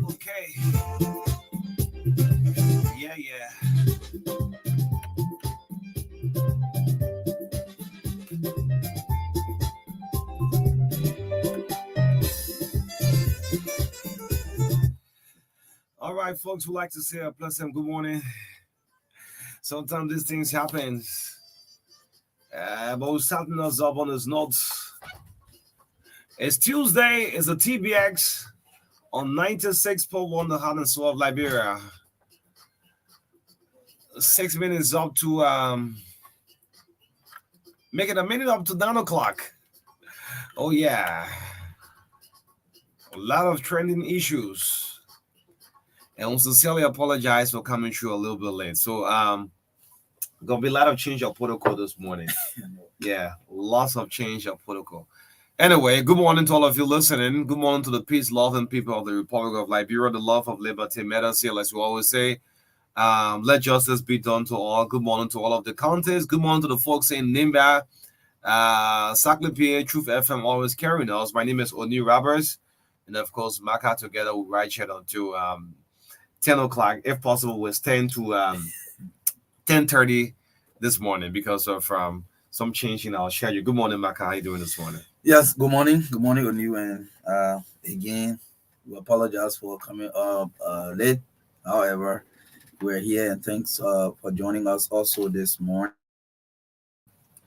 Okay. Yeah. All right, folks, we like to say a pleasant good morning. Sometimes these things happen. But we're starting us up on this note. It's Tuesday. It's a TBX on 96.1 the Heart and Soul of Liberia. 6 minutes up to make it a minute up to 9 o'clock. Oh yeah, a lot of trending issues, and we sincerely apologize for coming through a little bit late. So gonna be a lot of change of protocol this morning. Yeah, lots of change of protocol. Anyway, good morning to all of you listening. Good morning to the peace, love, and people of the Republic of Liberia. The love of liberty matters here, as we always say. Let justice be done to all. Good morning to all of the counties. Good morning to the folks in Nimba, Saklipi, Truth FM, always carrying us. My name is Oni Roberts, and of course, Maka together will ride share until 10 o'clock, if possible, with 10 to 10:30 this morning because of some change in our schedule. Good morning, Maka. How you doing this morning? Yes, good morning. Good morning on you. And again, we apologize for coming up late. However, we're here and thanks for joining us also this morning.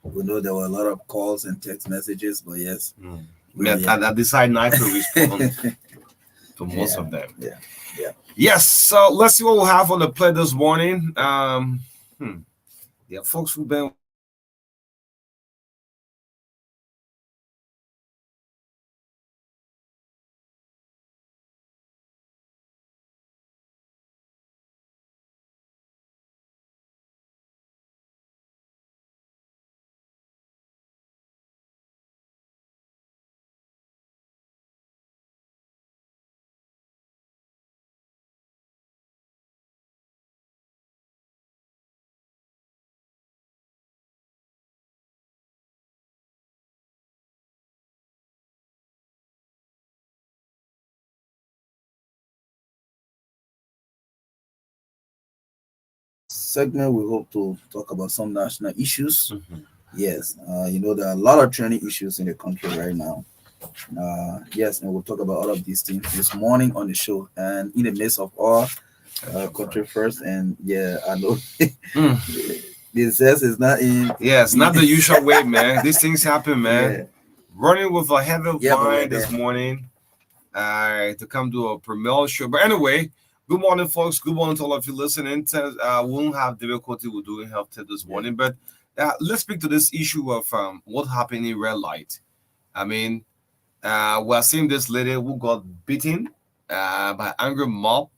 We know there were a lot of calls and text messages, but yes. I decide not to respond to most of them. Yeah. Yes, so let's see what we'll have on the plate this morning. Yeah, folks who've been Segment, we hope to talk about some national issues. Yes, there are a lot of trending issues in the country right now. Yes, and we'll talk about all of these things this morning on the show. And in the midst of all, country first, and yeah, I know the zest is not in. Yeah, it's not the usual way, man. These things happen, man. Yeah. Running with a heavy Yeah, but mind this morning to come to a premiere show. But anyway, good morning, folks. Good morning to all of you listening. We won't have difficulty with doing health tip this morning, but let's speak to this issue of what happened in red light. I mean, we're seeing this lady who got beaten by angry mob,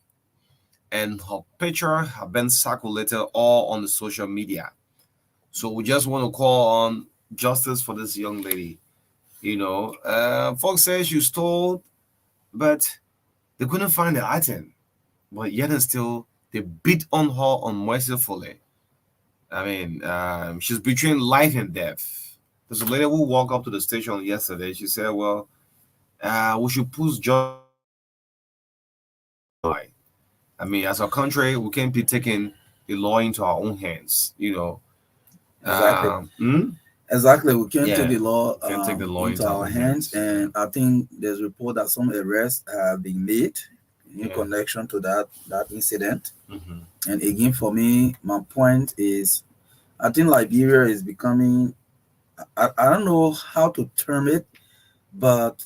and her picture have been circulated all on the social media. So we just want to call on justice for this young lady. Folks say she stole, but they couldn't find the item. But yet and still, they beat on her unmercifully. I mean, she's between life and death. There's a lady who walked up to the station yesterday. She said, well, we should push justice. I mean, as a country, we can't be taking the law into our own hands, Exactly. Exactly. We can't Yeah, take the law, take the law into our hands. And I think there's report that some arrests have been made in connection to that incident. And again, for me, my point is, I think Liberia is becoming, I don't know how to term it, but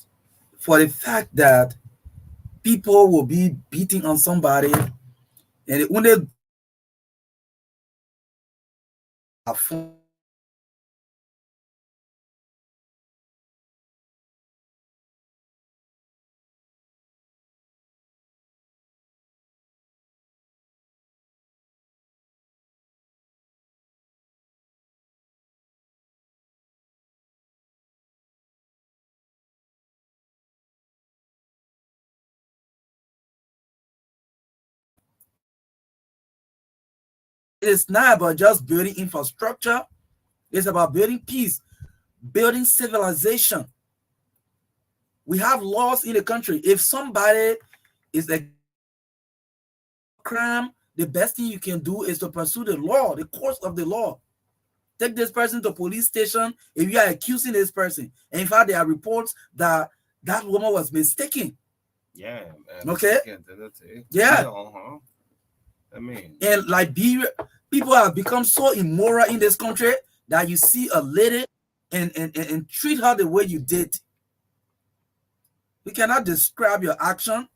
for the fact that people will be beating on somebody and when they it's not about just building infrastructure. It's about building peace, building civilization. We have laws in the country. If somebody is a crime, the best thing you can do is to pursue the law, the course of the law. Take this person to police station if you are accusing this person. And in fact, there are reports that that woman was mistaken. Yeah. Okay. Yeah. Yeah. I mean, And Liberia, people have become so immoral in this country that you see a lady and treat her the way you did. We cannot describe your action.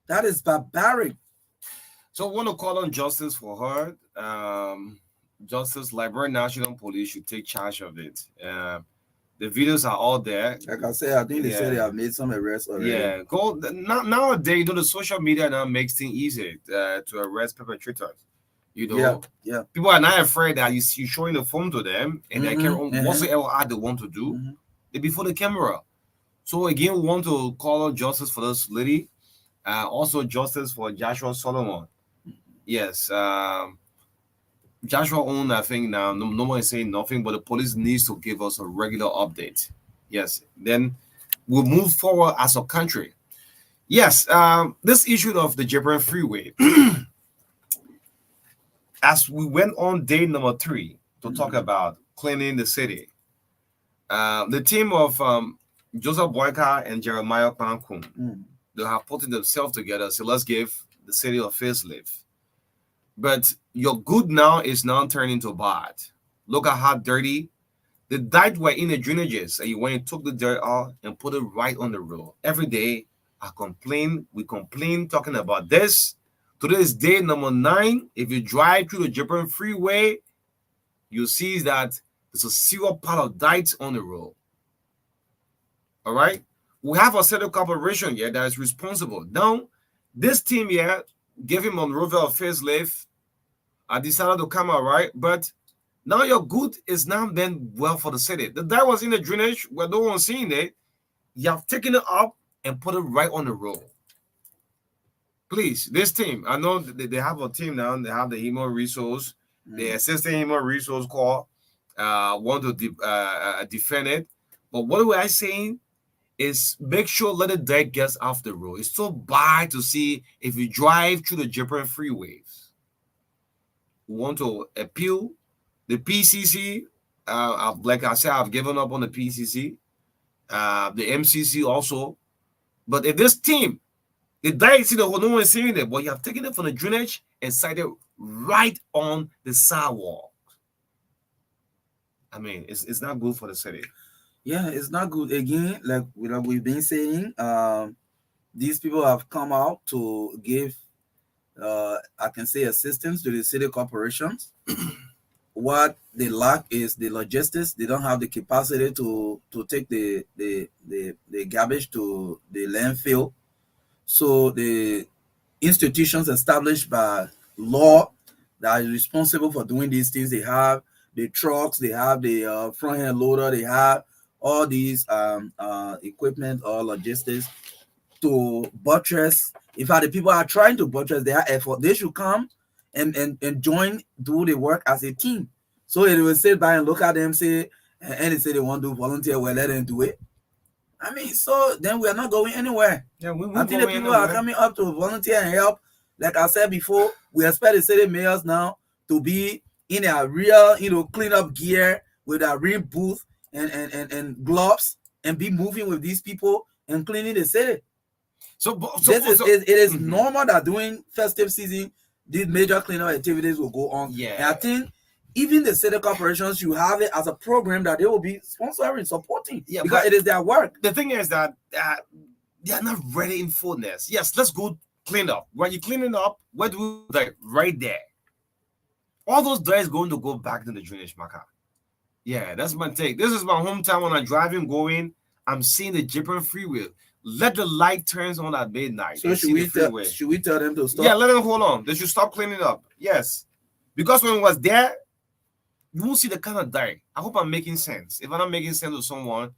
That is barbaric. so I want to call on justice for her. Justice Liberia National Police should take charge of it. The videos are all there. Like I said, I think they said they have made some arrests already. Yeah, go nowadays. You know, the social media now makes things easy to arrest perpetrators. You know, yeah. People are not afraid that you showing the phone to them and they can whatsoever act they want to do. They before the camera. So again, we want to call on justice for this lady. Also justice for Joshua Solomon. Yes. Joshua own, I think now no one is saying nothing, but the police needs to give us a regular update. Yes. Then we'll move forward as a country. Yes. This issue of the Jebron Freeway. As we went on day number 3 to talk about cleaning the city, the team of Joseph Boyka and Jeremiah Pankun, they have put themselves together. So let's give the city a facelift. But your good now is now turning to bad. Look at how dirty the dirt were in the drainages, and you went and took the dirt out and put it right on the road. Every day we complain talking about this. Today is day number 9. If you drive through the Jebron Freeway, you see that there's a silver part of dirt on the road. All right, we have a set of corporation here that is responsible. Now, this team here gave him Monrovia a facelift. I decided to come out, right? But now your good is now then well for the city. The dirt was in the drainage where no one's seeing it. You have taken it up and put it right on the road. Please, this team, I know they have a team now. They have the human resource, the assistant human resource call, want to defend it. But what we are saying is make sure let the dirt gets off the road. It's so bad to see if you drive through the Jebron freeways. We want to appeal the PCC. Like I said, I've given up on the PCC, the MCC also. But if this team, the dirt, no one is seeing it, but you have taken it from the drainage and sited right on the sidewalk. I mean, it's not good for the city. Yeah, it's not good. Again, like we've been saying, these people have come out to give, I can say, assistance to the city corporations. What they lack is the logistics. They don't have the capacity to take the garbage to the landfill. So the institutions established by law that is responsible for doing these things, they have the trucks, they have the front end loader, they have all these equipment or logistics to buttress. In fact, the people are trying to buttress their effort. They should come and join, do the work as a team. So it will sit by and look at them, say, and they say they want to volunteer, well, let them do it. I mean, so then we are not going anywhere. Yeah, I think the people are coming up to volunteer and help. Like I said before, we expect the city mayors now to be in a real, cleanup gear with a real booth and gloves and be moving with these people and cleaning the city. It is normal that during festive season, these major cleanup activities will go on. Yeah. And I think even the city corporations should have it as a program that they will be sponsoring, supporting. Yeah, because it is their work. The thing is that they are not ready in fullness. Yes, let's go clean up. When you're cleaning up, where do we like right there? All those dirt is going to go back to the drainage marker. Yeah, that's my take. This is my hometown. When I'm driving, going, I'm seeing the Jebron freeway. Let the light turns on at midnight. So should we tell them to stop? Yeah, let them hold on. They should stop cleaning up. Yes, because when it was there, you won't see the kind of dirt. I hope I'm making sense. If I'm not making sense to someone,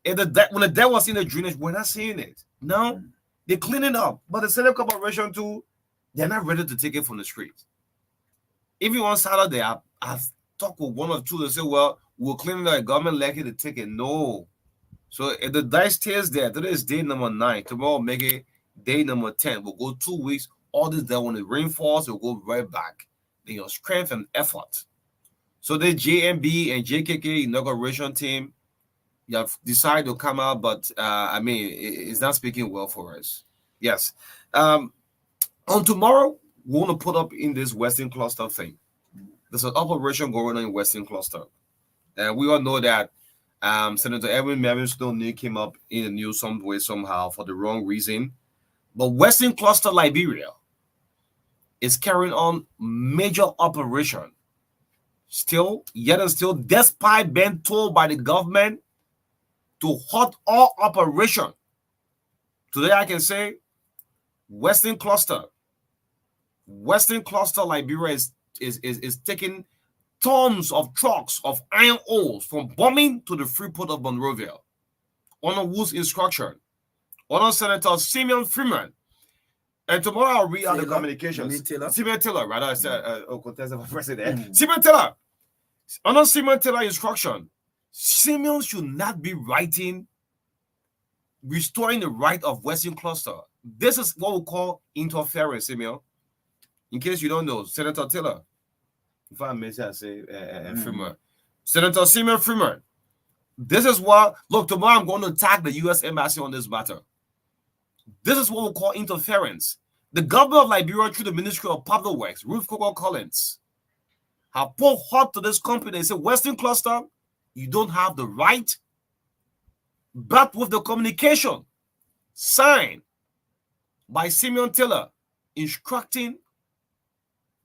when the dirt was in the drainage, we're not seeing it. Now they're cleaning up, but the city corporation too, they're not ready to take it from the street. Even on Saturday, I've talked with one or two. They say, "Well, we'll clean it. The government likely to take it." No, So if the dice stays there, today is day number 9. Tomorrow make it day number 10. We'll go 2 weeks. All this day when the rain falls, will go right back. Then your strength and effort. So the JMB and JKK inauguration team, you have decided to come out, but I mean, it's not speaking well for us. Yes. On tomorrow, we want to put up in this Western Cluster thing. There's an operation going on in Western Cluster. And we all know that Senator Edwin Mervyn Snow came up in the news some way, somehow, for the wrong reason. But Western Cluster Liberia is carrying on major operation. Still, yet and still, despite being told by the government to halt all operation. Today, I can say Western Cluster Liberia is taking tons of trucks of iron ores from bombing to the free port of Monrovia. Under whose instruction? Under Senator Simeon Freeman. And tomorrow I'll read out the communications. Simeon Taylor, rather, I said, contest of president. Simeon Taylor. Under Simeon Taylor instruction, Simeon should not be writing restoring the right of Western Cluster. This is what we call interference, Simeon. In case you don't know, Senator Taylor. If I may say, I say Freeman. Senator Simeon Freeman. This is what, look, tomorrow I'm going to attack the U.S. Embassy on this matter. This is what we call interference. The government of Liberia, through the Ministry of Public Works, Ruth Coco Collins, have put hot to this company. They say, Western Cluster, you don't have the right, but with the communication signed by Simeon Taylor instructing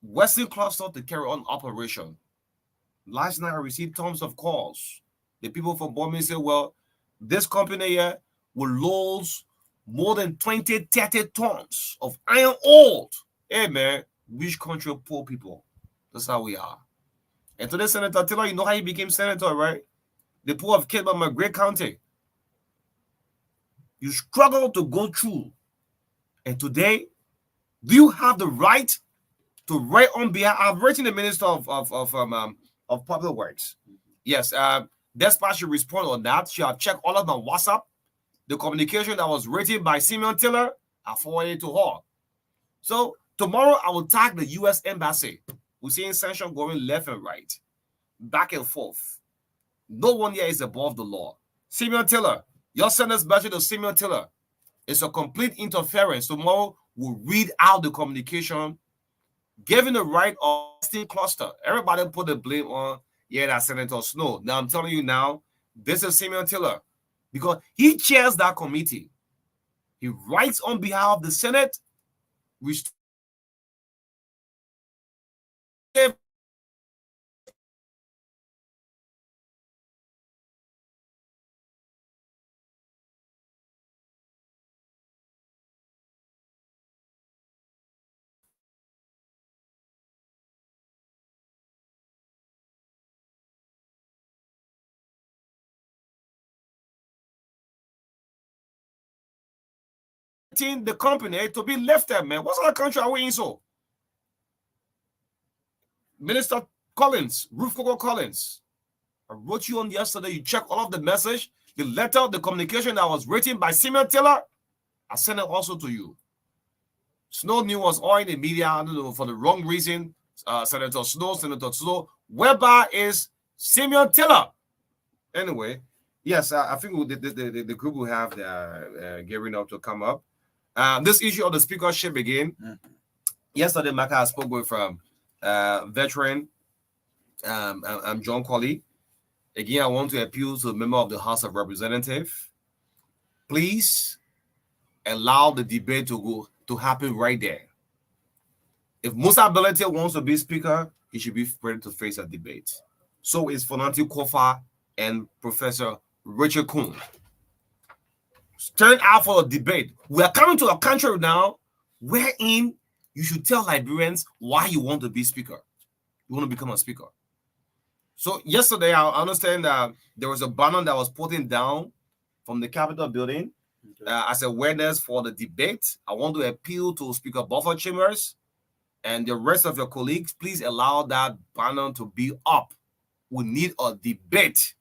Western Cluster to carry on operation. Last night, I received tons of calls. The people from Bombay say, well, this company here will lose more than 20, 30 tons of iron ore. Hey, man, which country poor people? That's how we are. And today, Senator Taylor, you know how he became senator, right? The poor of Kidman, my great county. You struggle to go through. And today, do you have the right to write on behalf? I've written the Minister of Public Works. Yes, Despatch should respond on that. She have checked all of my WhatsApp. The communication that was written by Simeon Taylor, I forwarded it to her. So tomorrow I will tag the U.S. Embassy. We're seeing sanctions going left and right, back and forth. No one here is above the law. Simeon Taylor, your send this message to Simeon Taylor. It's a complete interference. Tomorrow we'll read out the communication, giving the right of Western Cluster. Everybody put the blame on, that's Senator Snow. Now I'm telling you now, this is Simeon Taylor. Because he chairs that committee. He writes on behalf of the Senate. The company to be lifted, man. What sort of country are we in? So, Minister Collins, Ruth Coco Collins, I wrote you on yesterday. You check all of the message, the letter, the communication that was written by Simeon Taylor. I sent it also to you. Snow News was all in the media, I don't know, for the wrong reason. Senator Snow, whereby is Simeon Taylor. Anyway, yes, I think the group will have gearing up to come up. This issue of the speakership again. Yesterday, Marka spoke with veteran I'm John Colley. Again, I want to appeal to the member of the House of Representatives. Please allow the debate to happen right there. If Musa Belete wants to be speaker, he should be ready to face a debate. So is Fonanti Kofa and Professor Richard Kuhn. Turn out for a debate. We are coming to a country now wherein you should tell Liberians why you want to be speaker. You want to become a speaker. So yesterday, I understand that there was a banner that was put down from the Capitol building as awareness for the debate. I want to appeal to Speaker Buffer Chambers and the rest of your colleagues. Please allow that banner to be up. We need a debate.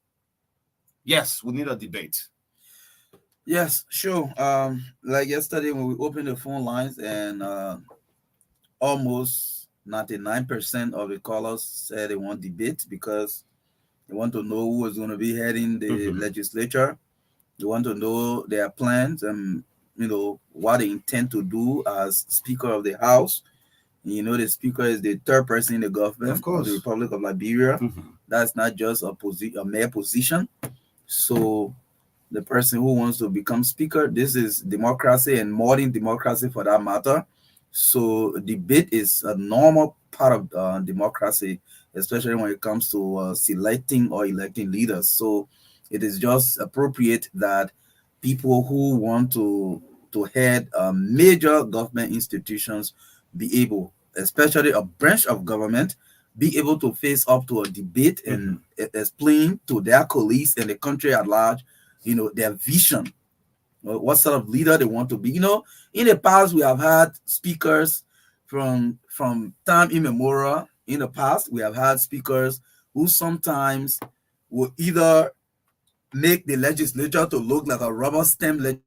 Yes, we need a debate. Yes, sure. Like yesterday when we opened the phone lines, and almost 99% of the callers said they want debate because they want to know who is going to be heading the Mm-hmm. legislature. They want to know their plans and what they intend to do as Speaker of the House. The Speaker is the third person in the Of government of the course. Republic of Liberia. Mm-hmm. That's not just a mere position. So the person who wants to become speaker. This is democracy and modern democracy for that matter. So debate is a normal part of democracy, especially when it comes to selecting or electing leaders. So it is just appropriate that people who want to head major government institutions be able, especially a branch of government, be able to face up to a debate Mm-hmm. and explain to their colleagues and the country at large their vision, what sort of leader they want to be. In the past we have had speakers from time immemorial. In the past we have had speakers who sometimes will either make the legislature to look like a rubber stamp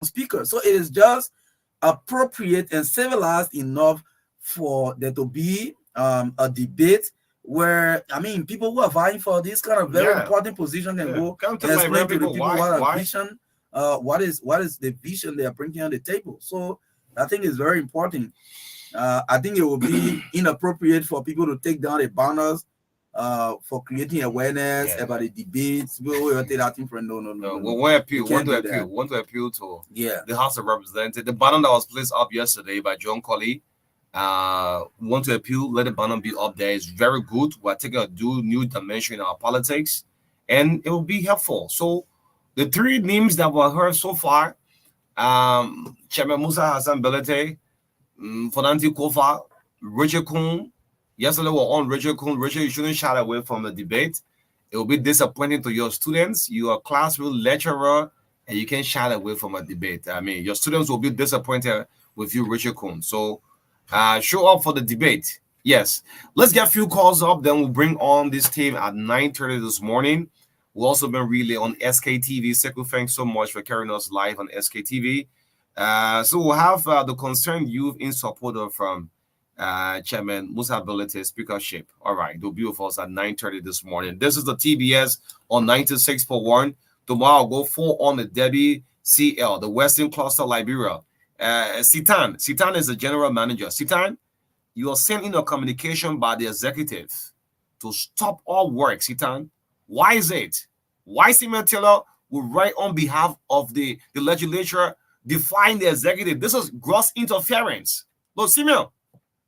speaker. So it is just appropriate and civilized enough for there to be a debate where, I mean, people who are vying for this kind of very Yeah. important position can Yeah. go Come to and explain Liberian to the people people why? what a Why? vision, what is the vision they are bringing on the table. So I think it's very important. I think it will be inappropriate for people to take down the banners for creating awareness Yeah. about the debates. We will take that thing for no, no, no, no, We no. want to You appeal. Want can't to do appeal. that. Want to appeal to Yeah. the House of Representatives. The banner that was placed up yesterday by John Colley. Want to appeal. Let the banner be up there. It's very good. We're taking a new dimension in our politics, and it will be helpful. So, the three names that were heard so far: Chairman Musa Hassan Belete, Fonanti Kofa, Richard Kuhn. Yesterday we were on Richard Kuhn. Richard, you shouldn't shy away from the debate. It will be disappointing to your students. You are a classroom lecturer and you can't shy away from a debate. I mean, your students will be disappointed with you, Richard Kuhn. So show up for the debate. Yes. Let's get a few calls up. Then we'll bring on this team at 9:30 this morning. We'll also been relay on SKTV. Sekou, thanks so much for carrying us live on SKTV. So we'll have the concerned youth in support of Chairman Musa Ability speakership. All right, they'll be with us at 9:30 this morning. This is the TBS on 96.1. Tomorrow I'll go full on the Debbie CL, the Western Cluster Liberia. Sitan is the general manager. Sitan, you are sent in a communication by the executive to stop all work, Sitan. Why is it? Why Simon Taylor will write on behalf of the legislature defying the executive? This is gross interference. Look, Simeon,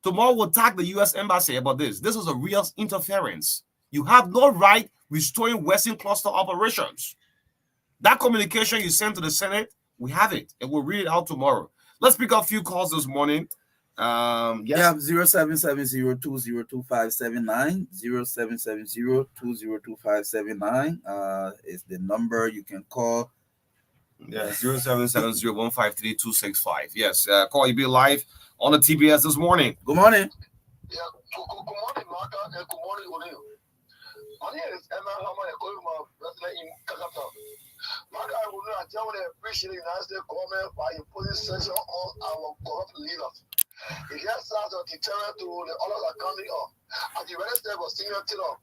tomorrow we'll tag the U.S. Embassy about this. This is a real interference. You have no right restoring Western cluster operations. That communication you sent to the Senate, we have it, and we'll read it out tomorrow. Let's pick up a few calls this morning. Yes. Yeah, 0770202579. 0770202579 is the number you can call. Yeah, 0770153265. Yes, call you be live on the TBS this morning. Good morning. Yeah, good morning, Marka, and good morning, O'Neill. My name is Emma Hama, and I'm resident in Kakata. Marka, I would not tell you appreciate the United States government by imposing sanction on our corrupt leaders. It just serves a deterrent to the others are coming up. At the United States was senior to them.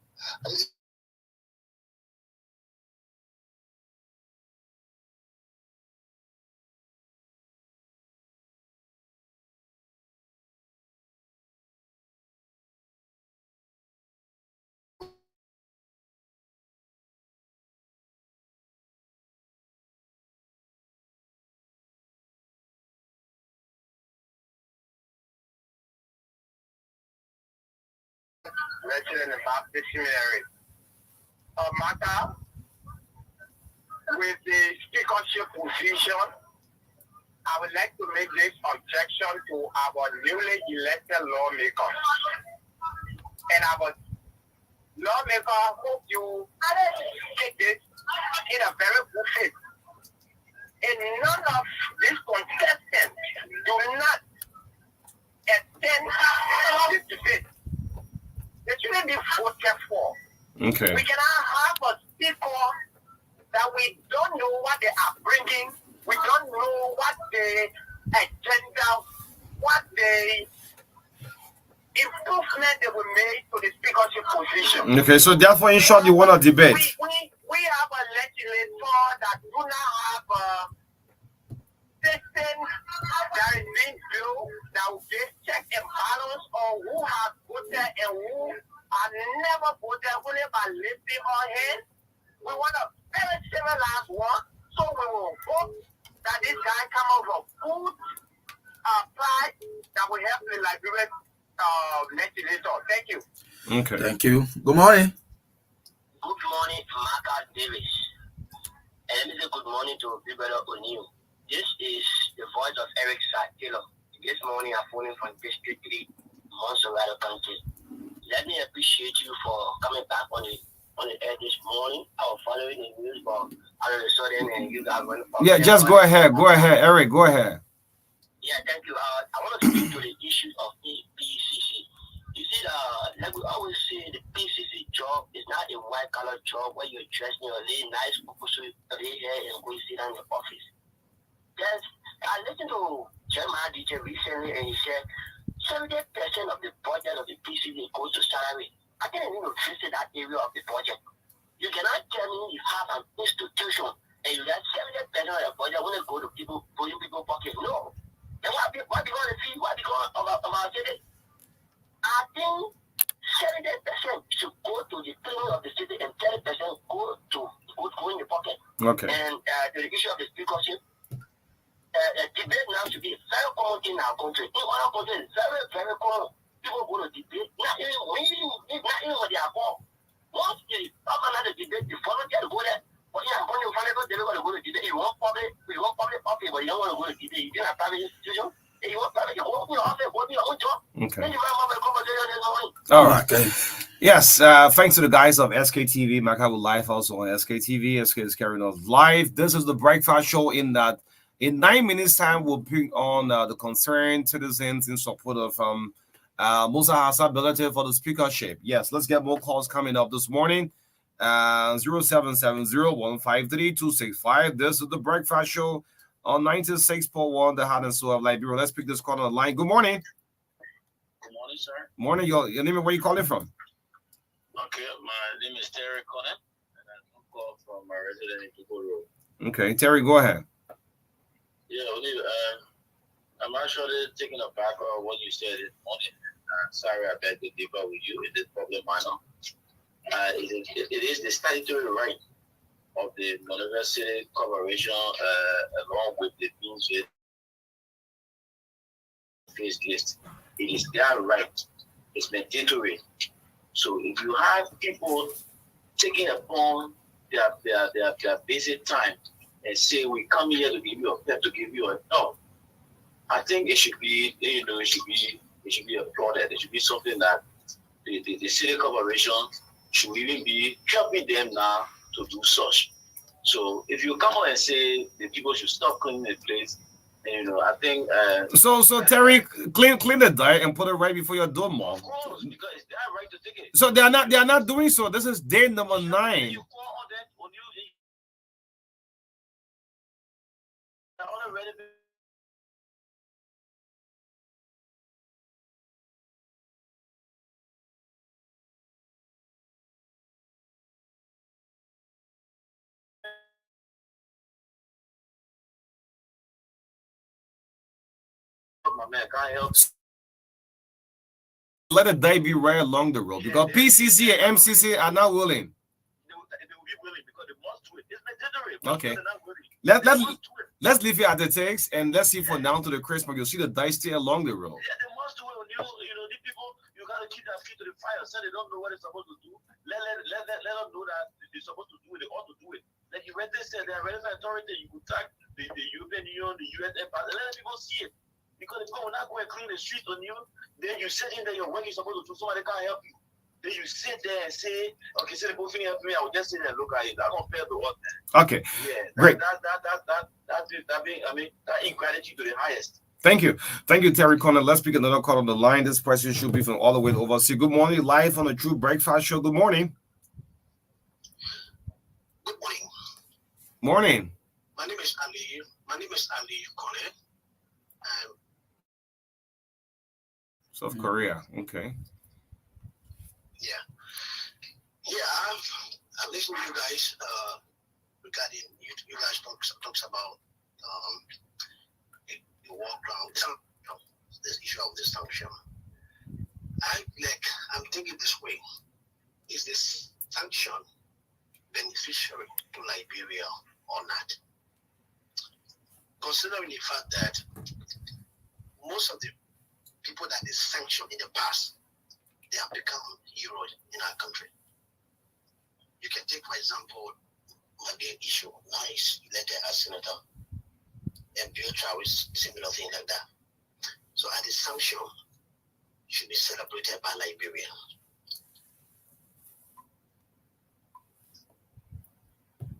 lecturer in the Baptist Seminary. Matter with the speakership position, I would like to make this objection to our newly elected lawmakers. And our lawmaker, hope you take this in a very good faith. And none of these contestants do not attend this debate. They shouldn't be voted for. Okay. We cannot have a speaker that we don't know what they are bringing. We don't know what the agenda, what the improvement they will make to the speakership position. Okay, so therefore, in short, you want a debate. We have a legislator that do not have a system that is being built that will give check and balance on who has voted and who have never voted, only by lifting our hands. We want a very civilized one, so we will hope that this guy come out with a good price that will help the Liberian legislator. Thank you. Okay. Thank you. Good morning. Good morning, Marka Davis. And let me say good morning to Bibelo O'Neill. This is the voice of Eric Taylor. This morning I'm phoning from District 3, Montserrat County. Let me appreciate you for coming back on the air this morning. I was following the news, but all of a sudden, and you guys went. Yeah, just go ahead. Go ahead, Eric. Go ahead. Yeah, thank you. I want to speak to the issues of the PCC. You see, like we always say, the PCC job is not a white-collar job where you're dressed in your really nice lay hair and go sit down in the office. I listened to Jeremiah DJ recently, and he said 70% of the budget of the PCC goes to salary. I didn't even visit that area of the budget. You cannot tell me you have an institution and you got 70% of the budget when it go to people, putting people pocket. No. Then what they going to see? What they going about city? I think 70% should go to the cleaning of the city and 30% go in the pocket. Okay. And to the issue of the speakership, debate now should be a very common thing in our country. In other countries, it's very, very common. People go to debate, not even when they are born. Once they talk another debate, they volunteer to go there. But yeah, when you find out they're going to go to debate, you want public office, but you don't want to go to debate. You get a private institution, and you want private, you go to your office, go to your own job. Okay. Then you might have a conversation this morning. All right. Okay. Yes, thanks to the guys of SKTV, Macau Live also on SKTV. SK is carrying us live. This is the breakfast show in 9 minutes time we'll bring on the concerned citizens in support of Musa Hassan ability for the speakership. Yes, let's get more calls coming up this morning. 0770-153-265. This is the breakfast show on 96.1 the Hot and Soul of Liberia. Let's pick this call on the line. Good morning. Good morning, sir. Morning, your name and where you calling from? Okay, my name is Terry Conant, and I'm calling from my resident in Tugo Road. Okay, Terry, go ahead. Yeah, I'm actually taking aback on what you said this morning. Sorry, I beg to differ with you in this problem manner. It is the statutory right of the Monrovia City Corporation, along with the Beans face list. It is their right. It's mandatory. So if you have people taking upon their basic time and say we come here to give you a pep, to give you a no, I think it should be it should be applauded. It should be something that the city corporation should even be helping them now to do such. So if you come on and say the people should stop cleaning the place, and, I think so Terry, clean the dirt and put it right before your door, mom. Of course, because it's their right to take it. So they are not doing so. This is day number 9. You call on them on you. They're already my man can't help. Let a day be right along the road because PCC and MCC are not willing. They will be willing because they must do it. It's mandatory. Okay. They're not willing. Let's leave it at the takes and let's see for now to the Christmas. You'll see the dice stay along the road. Yeah, they must do it. These people, you got to keep their feet to the fire. Say they don't know what they're supposed to do. Let them know that they're supposed to do it. They ought to do it. Like you read this, they are relevant authority. You could tag the European Union, the US Empire. Let people see it. Because if people will not go and clean the street on you, then you sit in there, your work is supposed to do, somebody can't help you. Then you sit there and say, okay, say the both help me, I will just sit there and look at it. That's not fair to us. Okay. Yeah. Great. That ingratitude to the highest. Thank you. Thank you, Terry Connor. Let's pick another call on the line. This person should be from all the way overseas. Good morning, live on the True Breakfast Show. Good morning. Good morning. Morning. My name is Ali Connor. South Korea. Okay. Yeah, I've listened to you guys regarding you guys talks about the war ground, this issue of this sanction. I'm thinking this way: is this sanction beneficial to Liberia or not? Considering the fact that most of the people that is sanctioned in the past, they have become heroes in our country. You can take, for example, the issue of Nice elected as senator, and Bill Travis, similar thing like that. So, and the sanction should be celebrated by Liberia.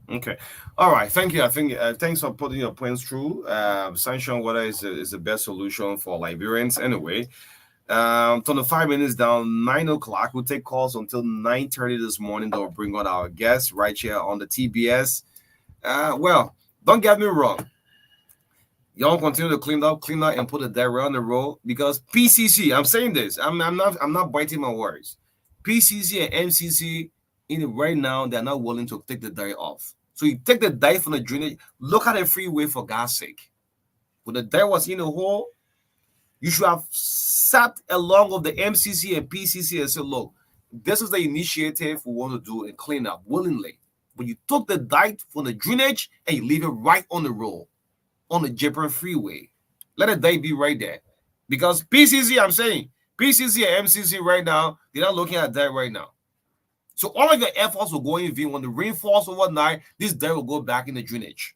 Okay. All right. Thank you. I think thanks for putting your points through. Sanction water is the best solution for Liberians anyway. 25 minutes down, 9 o'clock. We'll take calls until 9:30 this morning. They'll bring on our guests right here on the TBS. Well, don't get me wrong. Y'all continue to clean up, and put it there around the road because PCC. I'm saying this. I'm not biting my words. PCC and MCC in it right now, they're not willing to take the dye off. So you take the dye from the drainage. Look at the freeway for God's sake. When the dye was in the hole, you should have sat along with the MCC and PCC and said, look, this is the initiative we want to do and clean up willingly. But you took the dye from the drainage and you leave it right on the road, on the Jipper freeway. Let the dye be right there. Because PCC, I'm saying, PCC and MCC right now, they're not looking at that right now. So all of your efforts will go in vain. When the rain falls overnight, this dye will go back in the drainage.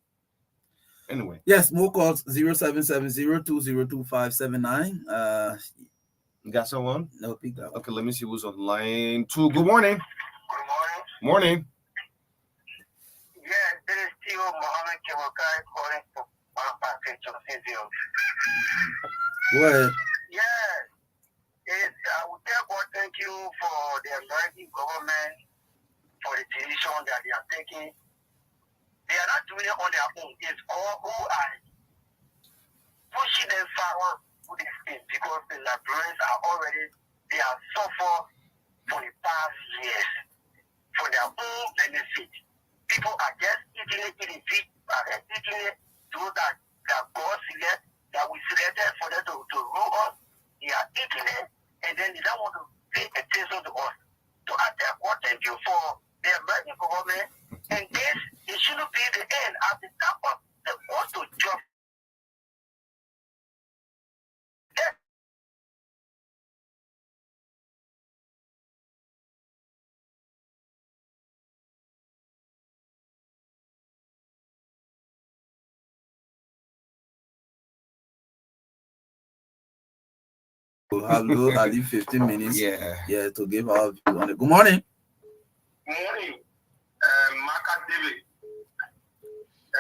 Anyway. Yes, more calls 0770-202-579. You got someone? No, pick that. Okay, let me see who's on line 2. Good morning. Good morning. Morning. Yeah, this is Tio Mohammed Kemokai calling from Package of Cesium. Go ahead. Yeah, I would therefore thank you for the American government for the decision that they are taking. They are not doing it on their own. It's all who are pushing them forward to this thing because the Liberians they have suffered for the past years for their own benefit. People are just eating it, eating it so that God select, that we selected for them to rule us. They are eating it and then they don't want to pay attention to us. So I therefore thank you for the American government. And this, it shouldn't be the end. At the top of the most to job. Hello, I leave 15 minutes. Yeah, to give our view on it. Good morning. Good morning, Marka Davis.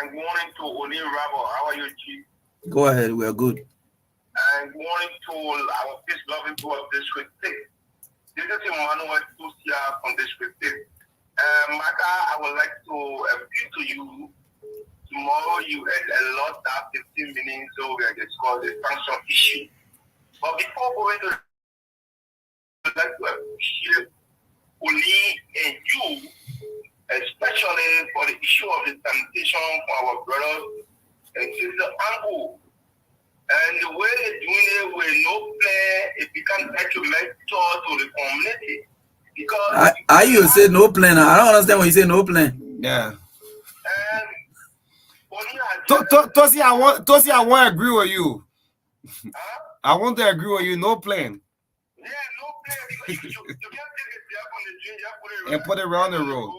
And good morning to Oni Rabo. How are you, Chief? Go ahead, we are good. And good morning to our peace-loving people of District 6. This is Emmanuel Tusia from District 6. Marka, I would like to appeal to you. Tomorrow you allot that 15 minutes so we are discussing the sanction issue. But before going to I'd like to appreciate Oni and you, especially for the issue of the sanitation for our brothers and sister Angu. And the way they're doing it with no plan, it becomes detrimental to the community. Because you say no plan. I don't understand when you say no plan. yeah. And Tosi, I want to agree with you. Huh? I want to agree with you. No plan. Yeah, no plan. You can't take a step on the drink, just put it And put it around the road.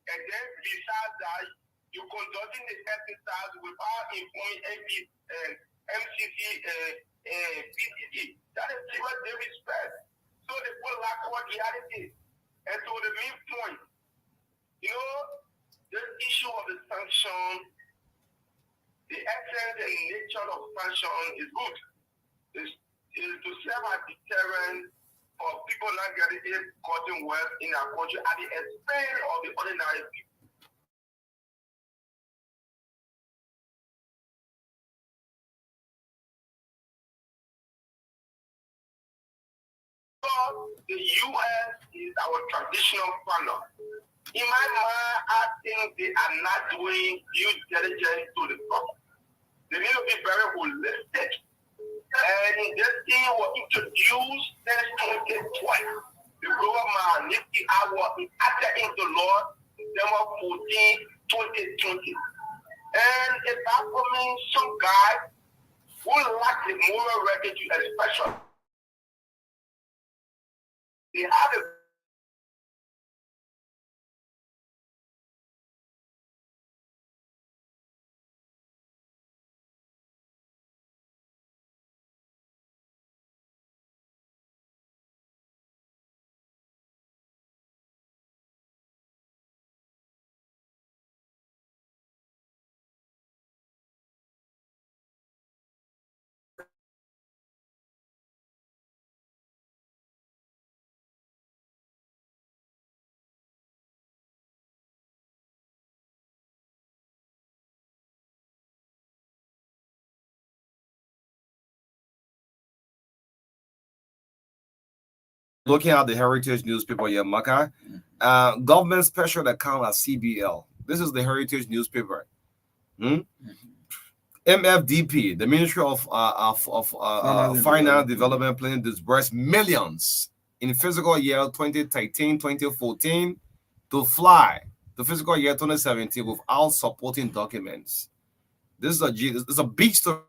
And then besides that, you're conducting the exercise without informing MCC and PCC. That is what they respect. So they put lack of reality. And so the main point, you know, this issue of the sanction, the essence and nature of sanction is good. Is to serve as deterrent for people not getting cutting wealth in our country at the expense of the ordinary people. The U.S. is our traditional partner. In my mind, I think they are not doing due diligence to the problem. They need to be very holistic. And this thing was introduced since 2012. The government needs the hour after into law, December 14, 2020. And it's happening some guy who lack the moral rectitude, especially. They have a Looking at the Heritage newspaper here, Maka, government special account at CBL. This is the Heritage newspaper. MFDP, the Ministry of Finance Development Planning, disbursed millions in fiscal year 2013-2014 to fly to fiscal year 2017 without supporting documents. This is a big story.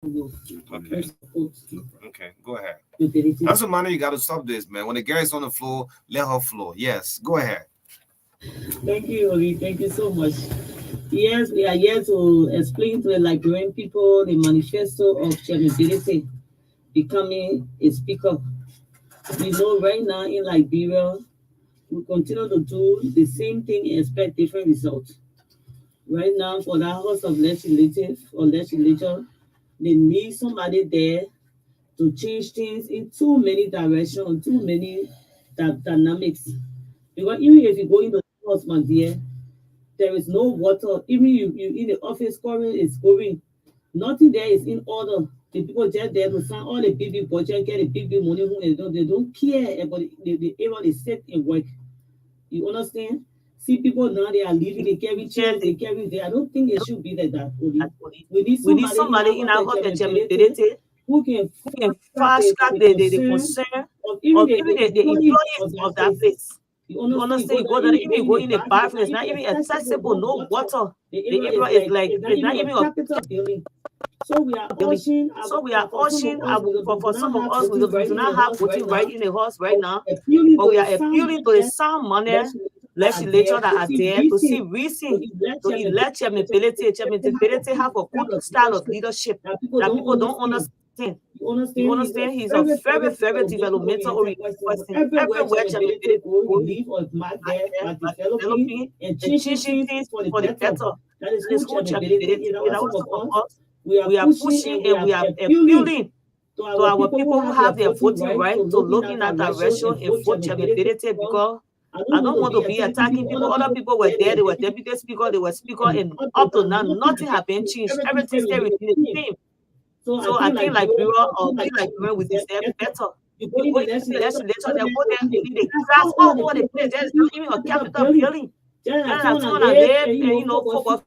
Okay. Okay, go ahead. That's a money. You got to stop this, man. When the girl is on the floor, let her flow. Yes, go ahead. Thank you, Oli. Thank you so much. Yes, we are here to explain to the Liberian people the manifesto of chairmanship becoming a speaker. We know right now in Liberia, we continue to do the same thing and expect different results. Right now, for the House of Legislative or Legislature, they need somebody there to change things in too many directions, too many dynamics. Because even if you go into the house, my dear, there is no water. Even you in the office scoring is going. Nothing there is in order. The people just there to sign all the big budget, get the big money. They don't care about the area they set and work. You understand? See people now they are leaving, they carry chairs, they carry there. I don't think it should be like that, Oli. We need We need somebody in our somebody in our hotel hotel chairman who who can can fast track fast track the the concern concern of even of the, even the the employees employees of that of that place. place. You You understand? You understand? go You there, go there, even even you go going in in the the bathroom, bathroom, it's it's not not even even accessible, accessible, no no water. water. The The area is area is like like it's not it's not even a even a capital building. So we are building. urging So we are for some of urging us, we for do not some of have us, voting we right do in the not have house right voting right now, in the house right but now, appealing but to we the are sound appealing to the mind sound money legislators that are there legislators that to are see there to see reason to reason elect to chairman elect Chairman Belete. Pelete. Chairman They have a Pelete have good a good style of style of leadership leadership that people that don't people don't understand. understand. You You understand? He's a understand? He's a very, very, very very developmental developmental oriented person. person. Everywhere Everywhere Chairman Chairman Belete Pelete go, he go, leave or mark there by by developing developing and and changing changing things things for the for the better. better. That is That is who who Chairman Chairman Belete Pelete is. is. Our Our some of some of us, us, we are we are pushing pushing and we and are we are appealing appealing to to our our people people who who have their have their voting voting right to right to look in look that in that direction direction and and vote vote Chairman Chairman Belete Pelete because because I I don't want don't to want be to be attacking attacking people. people. Other Other people people were there, there, they they are were deputy deputy speaker, they were speaker, and and up to now, nothing nothing has have been changed. changed. Everything Everything still still remains remains the the same. same. So I So I think think like like Bureau, Bureau we or like we like we Bureau, we deserve deserve better. better. You go You in go the into the legislature, legislature, go they there, go there, in the they class grasp all all the the people, place. it's There's even not even a capital capital building. building. Then I Then think I when I want to live live and and folk of folk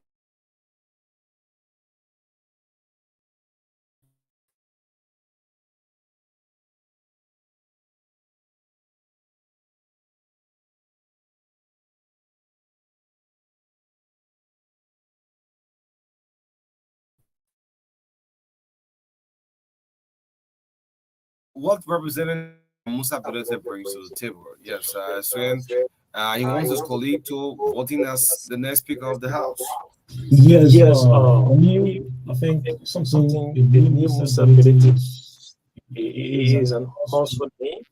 What Representative Musa Belete brings to the table? Yes, Sven, he wants his colleague to voting as the next Speaker of the House. Yes, for me, I think something the new Musa ability is is an an also household name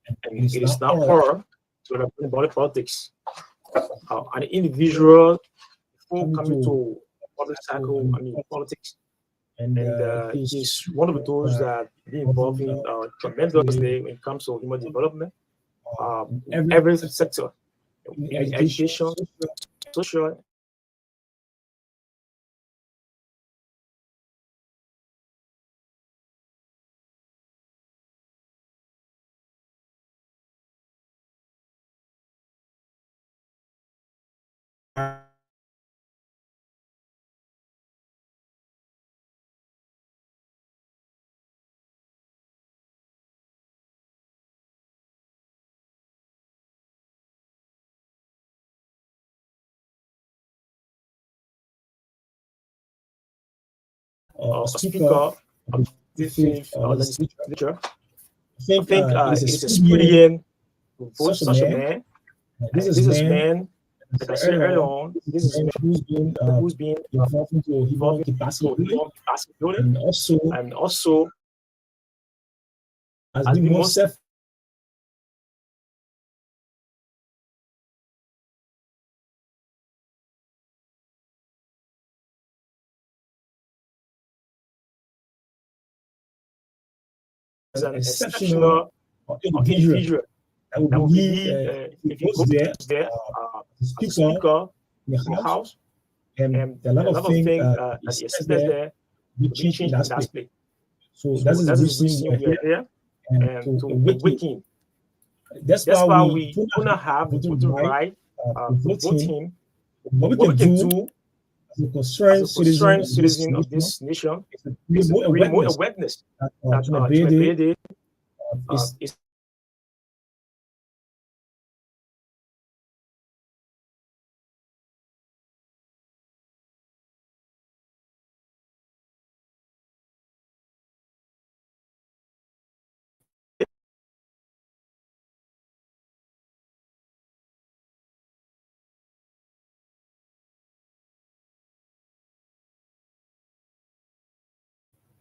and it and is it not is not hard hard to represent body politics. An individual before coming coming to to public cycle, I mean politics, and and he's he's one of those that been involved in tremendously when it comes to human development, in in every every sector sector, in in education, education, social, a a speaker speaker of of the the fifth fifth legislature. legislature. I I think think it is it is expedient expedient to vote such a such a man. man. This is This is man, man, as like I I said said earlier earlier on, on, this this is is man man who's been involved into involved human in capacity to building human capacity building, and also and also has has been been more most self is an an exceptional exceptional individual individual that will that will believe believe if if he he goes there goes there as a as a speaker speaker in the in the house, house, and and there are a lot there are a of lot of things things he that he says says there there will to be change in changed that in that space. space. So that So is the that is the reason we reason are we are here here and and to to awaken. awaken. That's why That's why we we do do not not have have the voting voting right right to to vote vote him. him. What we What we can can do do as a as concerned a citizen concerned of this citizen of nation this nation is to create is to more create more awareness awareness that that Chimabede Chimabede is is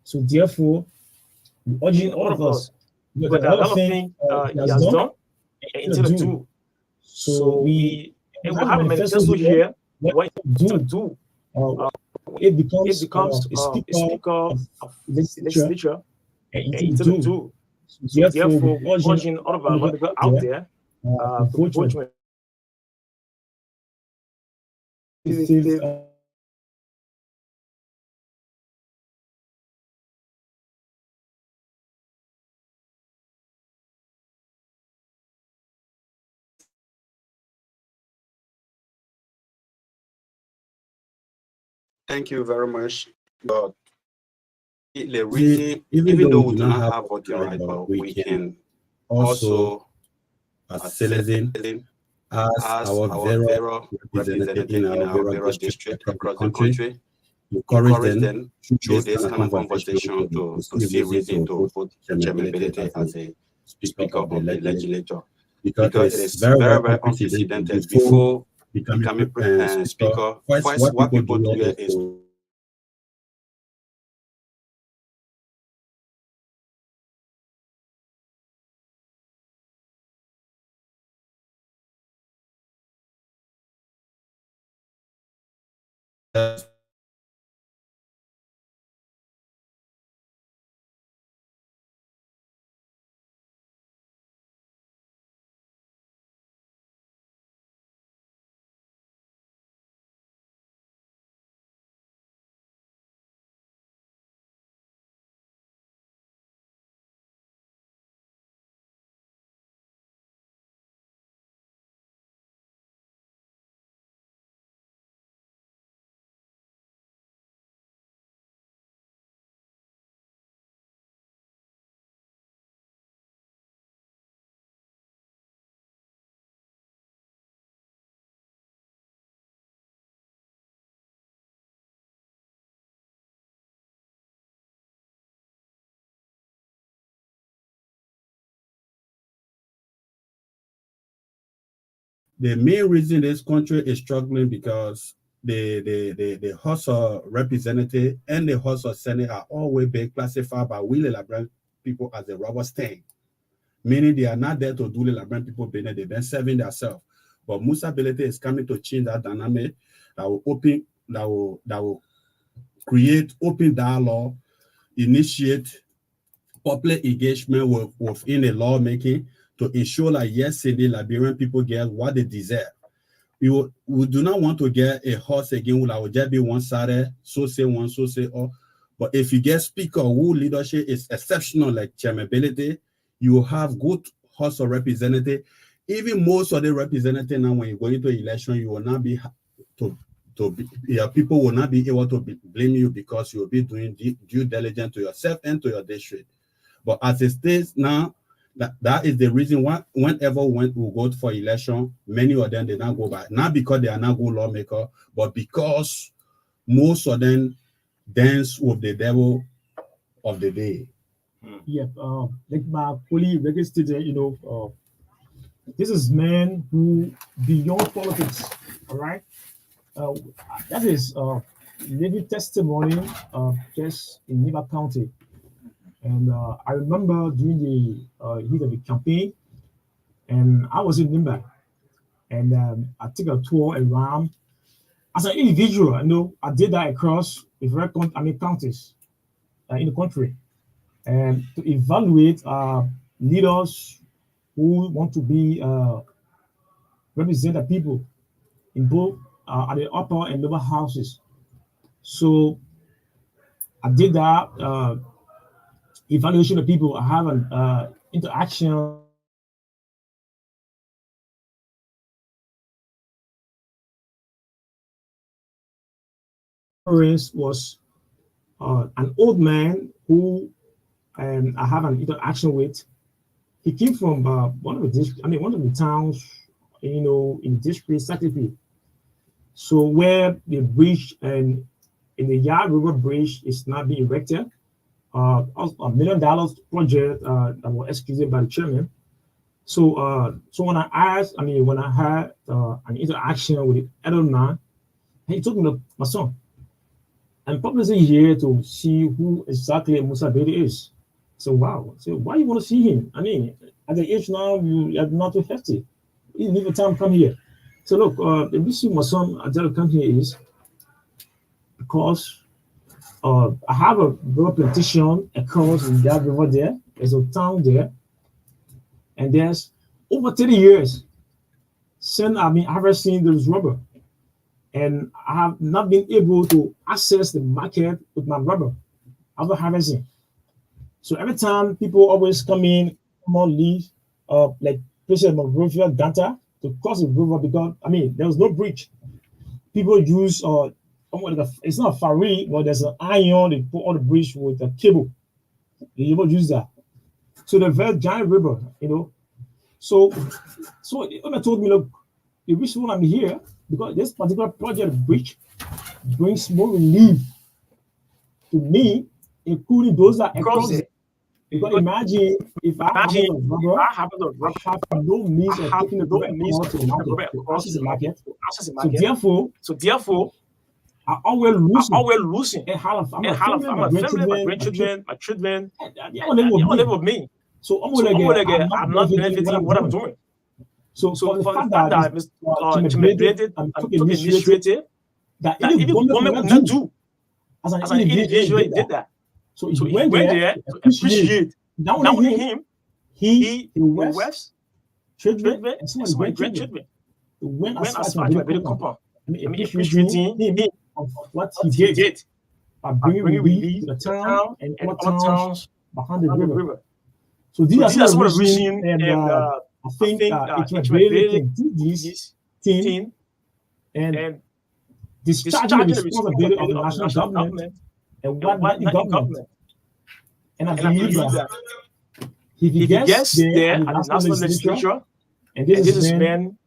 So therefore, we're urging all of us, because there are a lot of things he has done and intended to do. So we will have a manifesto here what he to do. It becomes A speaker of legislature and and intended intended to to do. do. So Therefore, we're we're urging all of our members out there to to vote vote with Thank you very much. But the reason, even though we do not have voting right, but we can also, as citizen, as our various representative in our various districts across the country, encourage them through this kind of conversation to see reason to vote Chairman Benete as a speaker of the legislature, because it is very, very unprecedented. Before becoming speaker, first what people do here is the main reason this country is struggling because the House of Representative and the House of Senate are always being classified by we Liberian people as a rubber stamp, meaning they are not there to do the Liberian people business, they've been serving themselves. But Musa Belete is coming to change that dynamic that will create open dialogue, initiate public engagement within the lawmaking to ensure that yes, the Liberian people get what they deserve. We do not want to get a horse again that will just be one-sided, so say one, so say all. But if you get speaker who leadership is exceptional, like Chairman Belete, you will have good House of Representative. Even most of the representative now, when you go into election, you will not be people will not be able to blame you because you will be doing due diligence to yourself and to your district. But as it stays now, that is the reason why whenever we go for election, many of them did not go back. Not because they are not good lawmakers, but because most of them dance with the devil of the day. Yeah, like my colleague registered, this is man who beyond politics. All right, that is living testimony just in Niba County. And I remember during the heat of the campaign, and I was in Nimba, and I took a tour around as an individual. I did that across different counties in the country, and to evaluate leaders who want to be represent the people in both at the upper and lower houses. So I did that evaluation of people. I have an interaction was an old man who I have an interaction with. He came from one of the towns, in the district secretary. So where the bridge and in the Yard River Bridge is not being erected, $1 million project that was executed by the chairman. So when I had an interaction with the elder man, he told me, my son, I'm purposely here to see who exactly Musa Bedi is. So wow. So why you want to see him? I mean, at the age now, you are not too hefty. You need a time come here. So look, the reason my son Adele come here is because I have a river plantation across in that river there. There's a town there, and there's over 30 years since I've been harvesting this rubber, and I have not been able to access the market with my rubber after harvesting. So every time people always come in, come on, leave, like President Monrovia Ganta to cross the river because I mean there was no bridge. People use it's not a ferry, but there's an iron. They put on the bridge with a cable. They able use that. So the very giant river, you know. So when I told me, look, the reason why I'm here because this particular project bridge brings more relief to me, including those that across it. Because imagine if I have a rubber, I have no means of taking the rubber across to the market, to access the market. So therefore, I always losing. And how I'm a family, my children, they all live with me. So almost like I'm not benefiting what I'm doing. So for the fact that I'm took initiative that even government could not do as an individual, he did that. So he went there to appreciate not only him, he wives, children, and some of the grandchildren. He went as far as my compound. I mean, appreciating him of what he did by bringing relief to the town and other towns behind the river. So these are some of the reasons, and I think it really can do this thing and discharging the responsibility of the national government and what not the government. And I believe that if he gets there at the national legislature, and this is when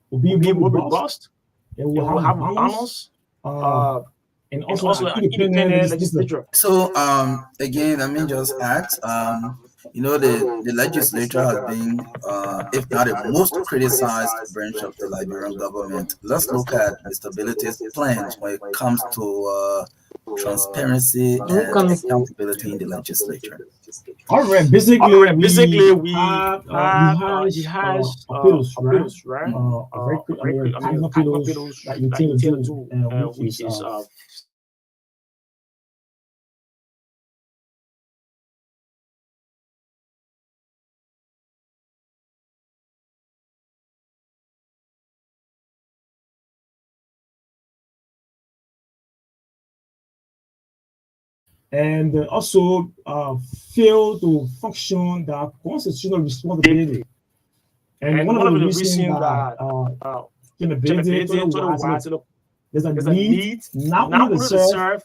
will be more robust, and will have balance, and also an independent legislature. So again, let me just add, you know, the legislature has been, if not the most criticized branch of the Liberian government. Let's look at Mr. Bility's plans when it comes to transparency and accountability in the legislature. All right, basically we have he has appeals, right? Appeals that you tend to do, which is and also fail to function that constitutional responsibility. And one of the reasons that there's a need not only to serve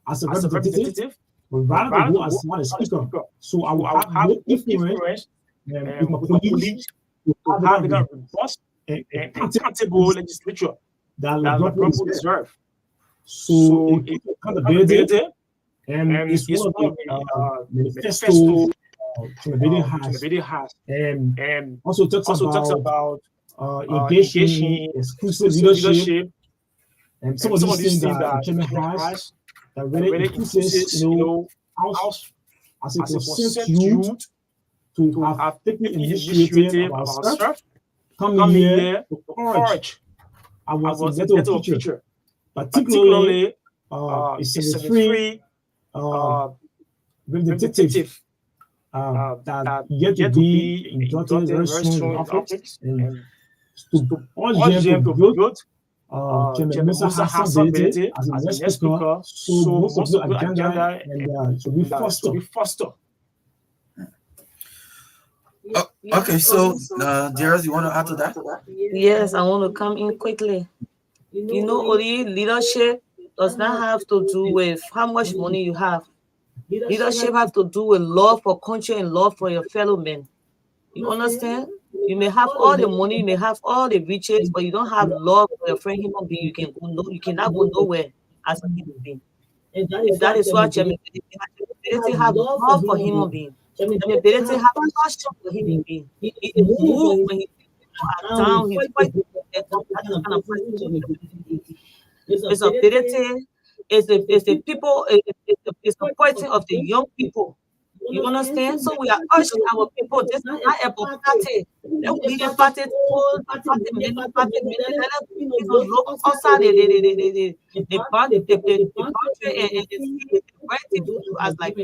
as a representative, but rather to go as a speaker. So I will have no influence with my colleagues to have the robust and accountable legislature that the government deserve. So accountability. And it's one of the manifesto Trinidad has, and also talks about engaging exclusive leadership, and some of these things that Trinidad has that really increases, you know, us as a consent youth to have taken initiative of ourselves, coming here to encourage our little teacher, particularly it's free. Representative that yet to be inducted very soon in office, and to urge them to vote Mr. Hassan Bede as the next speaker, so most of the agenda and should be foster. Okay, so Jairus, you want to add to that? Yes, I want to come in quickly. You know, only leadership does not have to do with how much money you have. Leadership has to do with love for country and love for your fellow men. You understand? You may have all the money, you may have all the riches, but you don't have love for your friend human being. You cannot go nowhere as a human being. And that is why Chairman Bede have love for human being. Chairman Bede have passion for human being. He is moved when he are down. He fight that kind of person. Mr. Bede It's the people, it's the poison of the young people. You understand? So we are urging our people, this is not about party. Let we leave the party to party, many party, let us, look outside the boundary and see the right thing to do as like,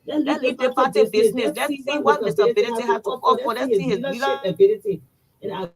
let's leave the party business. Let's see what Mr. Ability has to offer. Let's see his leadership ability. And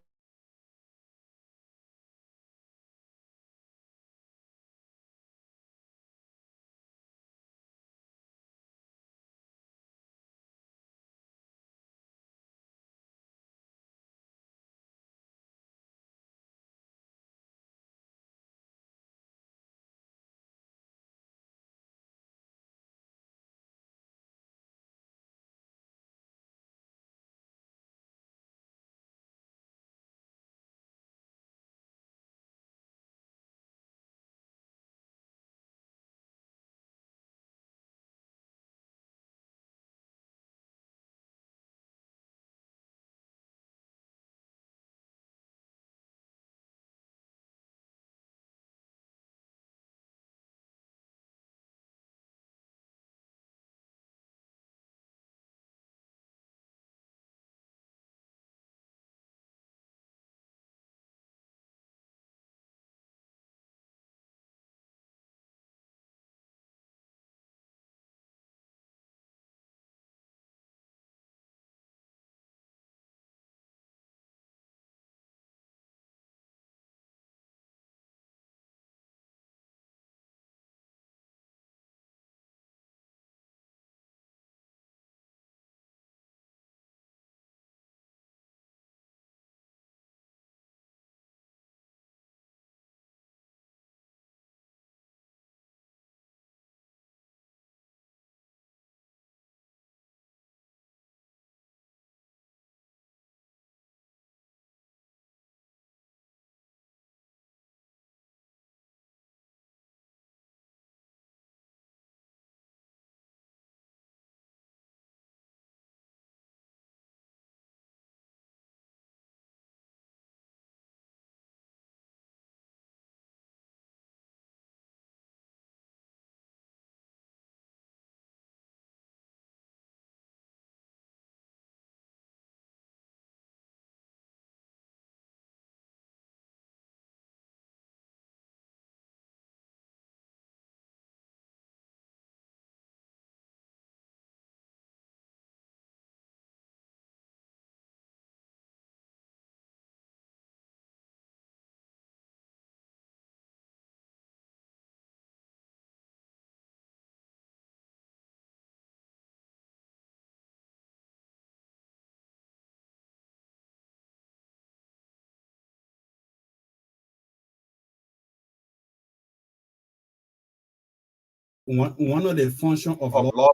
one of the functions of law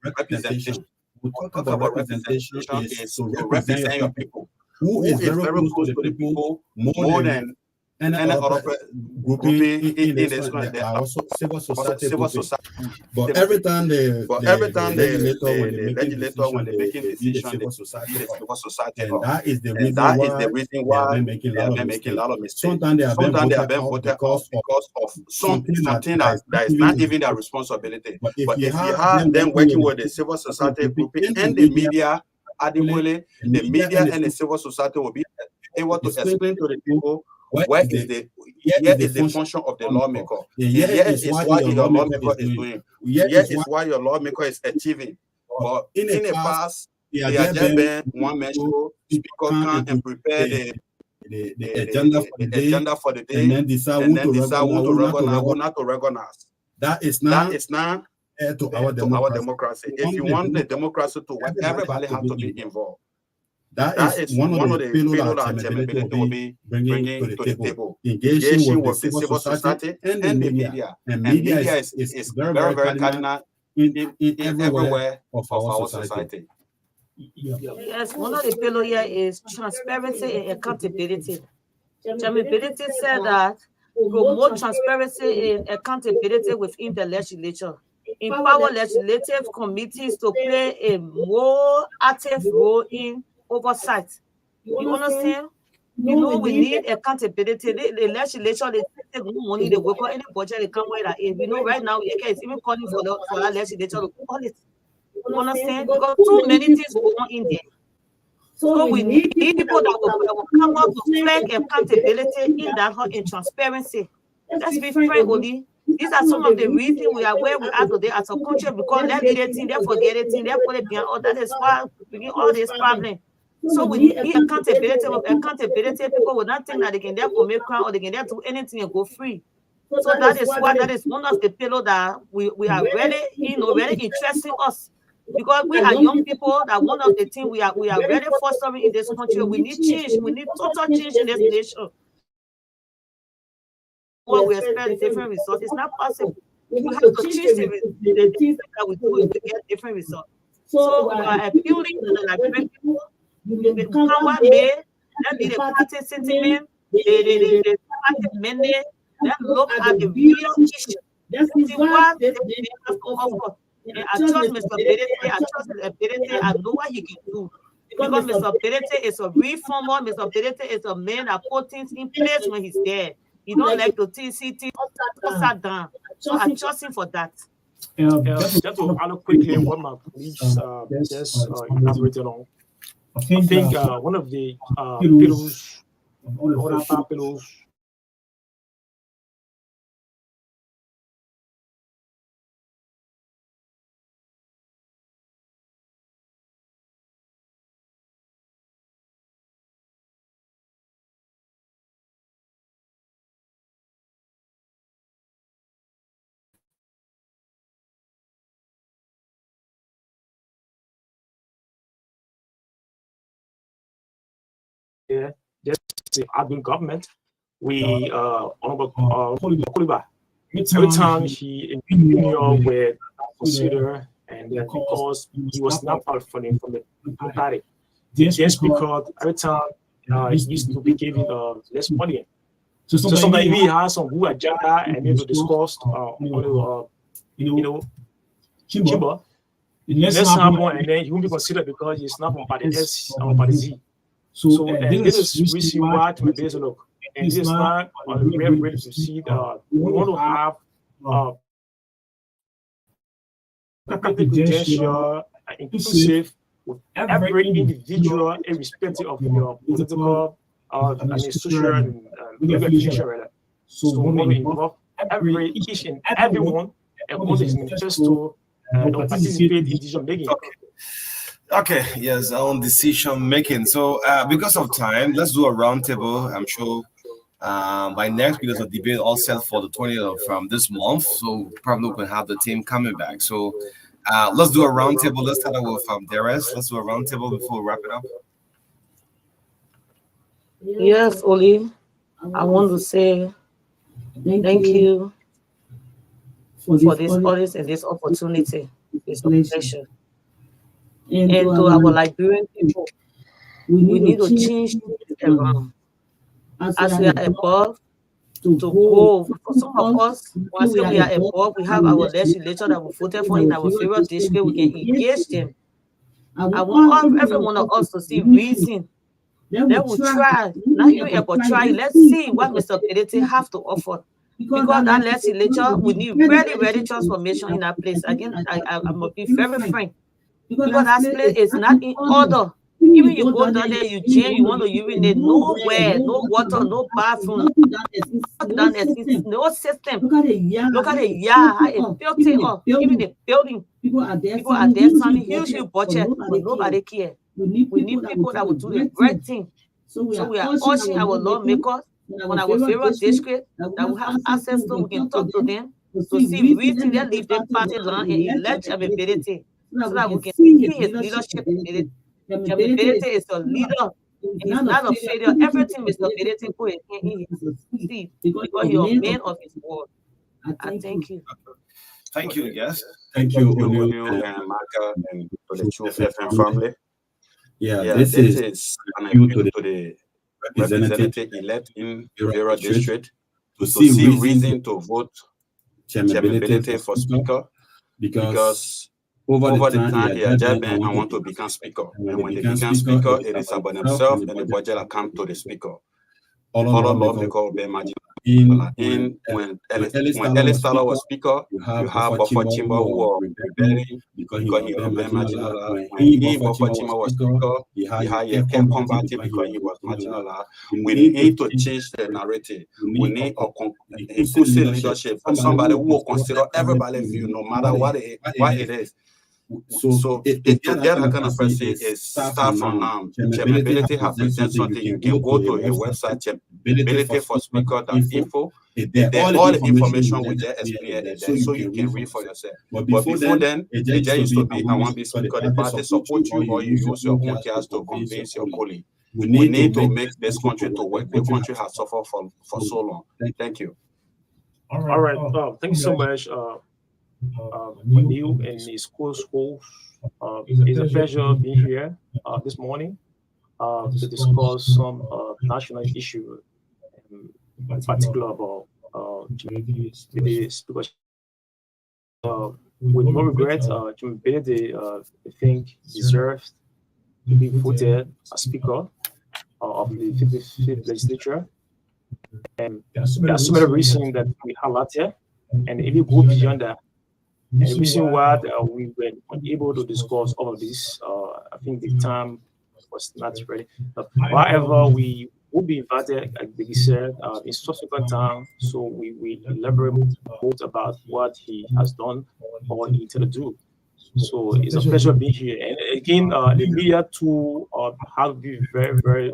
representation. We talk about representation is to represent your people. Who is very close to the people more than any other grouping in this one. There are also civil society grouping. But every time the legislator, when they're making decisions, the civil society. And that is the reason why they have been making a lot of mistakes. Sometimes they have been voted out because of something that is not even their responsibility. But if you have them working with the civil society grouping and the media adequately, the media and the civil society will be able to explain to the people where is the function of the lawmaker. Here is what your lawmaker is doing. Here is what your lawmaker is achieving. But in the past, they have just been one man show, speaker come and prepare the agenda for the day, and then decide who not to recognize. That is not to our democracy. If you want the democracy to work, everybody has to be involved. That is one of the pillars that Chairman will be bringing to the table. Engaging with the civil society and the media. And media is very, very cardinal in everywhere of our society. Yes, one of the pillars here is transparency and accountability. Chairman Ability said that promote transparency and accountability within the legislature. Empower legislative committees to play a more active role in oversight. You understand? we need accountability. The legislature, they take no money, they work on any budget, they come with that. Right now, it's even calling for that legislature to call it. You understand? Because too many things go on in there. So we need people that will come up to flag accountability in that in transparency. Let's be frank, Oli. These are some of the reasons we are where we are today as a country, because they did it, they forget it, they put it behind. Oh, that is why we get all this problem. So we need accountability. With accountability, people will not think that they can there commit crime or they can there do anything and go free. So that is one of the pillars that we are really, really interesting us. Because we are young people, that one of the things we are really fostering in this country. We need change. We need total change in this nation. What we expect different results. It's not possible. We have to change the things that we do to get different results. So we are appealing to the Nigerian people. The Kawa may that be the party sentiment, the party mandate. Then look at the real issue. See what they have to offer. I trust Mr. Berete. I trust Mr. Berete. I know what he can do. Because Mr. Berete is a reformer. Mr. Berete is a man that put things in place when he's there. He don't like to see things sat down. So I trust him for that. Just to add quickly what my colleagues just elaborated on. I think one of the pillars, one of the 5 pillars. Just the admin government, we Honorable Kuliba, every time he in New York were considered, and then because he was not out from the party, just because every time he used to be given less money. So sometimes we have some who agenda and need to discuss Chimba. Let's happen, and then he won't be considered because he's not from party S or party Z. So and this is reason why to base look, and this is not very ready to see. We want to have credential, inclusive with every individual, irrespective of your political and social and legal. So we want to involve each and everyone and all his manifesto participate in decision making. Okay, yes, on decision making. So, because of time, let's do a roundtable. I'm sure by next week there's a debate all set for the 20th of this month. So, probably we can have the team coming back. So, let's do a roundtable. Let's start with Darius. Let's do a roundtable before we wrap it up. Yes, Oli. I want to say thank you for this audience and this opportunity, this pleasure. And to our Liberian people, we need to change things around. As we are above, to go. For some of us, once we are above, we have our legislature that we voted for in our favorite district, we can engage them. I want every one of us to see reason. Then we'll try, not even about try. Let's see what Mr. Berete have to offer. Because that legislature, we need really transformation in our place. Again, I must be very frank. Because that place is not in order. Even you go down there, you jam, you want to urinate, nowhere, no water, no bathroom, no system. Look at the yard, how it filthy up. Even the building, people are there signing huge budget, but nobody care. We need people that will do the right thing. So we are urging our lawmakers on our favorite district that we have access to, we can talk to them to see reason they leave their party land and elect ability. So that we can see his leadership ability. Ability is a leader. He's not a failure. Everything Mr. Berete put in his seat because you're a man of his word. I thank you. Thank you, yes. Thank you, O'Neill and Marka, and to the Truth FM family. Yeah, this is an appeal to the representative elect in Vera District to see reason to vote chairmanability for speaker, because over the time he had just been, I want to become speaker. And when they become speaker, it is about themselves and the budget that come to the speaker. Other lawmakers be marginal. In when Ellis Tyler was speaker, you have Buffer Chimba who were rebelling because he was being marginalized. When he Buffer Chimba was speaker, he had kept combative because he was marginalized. We need to change the narrative. We need a inclusive leadership from somebody who will consider everybody's view, no matter what it is. So to get that kind of person is start from now. Chairmanability have present something. You can go to a website, chairmanabilityforspeaker.info. All the information we just explained there, so you can read for yourself. But before then, it just used to be, I want to be speaker. The party support you, or you use your own cash to convince your colleague. We need to make this country to work. The country has suffered for so long. Thank you. All right. Thank you so much. For you and his schools. It's a pleasure being here this morning to discuss some national issue, in particular about the speaker. With no regret, Jimmy Benedict, I think, deserves to be voted as speaker of the 55th legislature. And there are so many reasons that we highlighted, and if you go beyond that, and the reason why we were unable to discuss all of this, I think the time was not ready. However, we will be invited, like he said, in subsequent time, so we elaborate more about what he has done or he intended to do. So it's a pleasure being here. And again, the media too have been very, very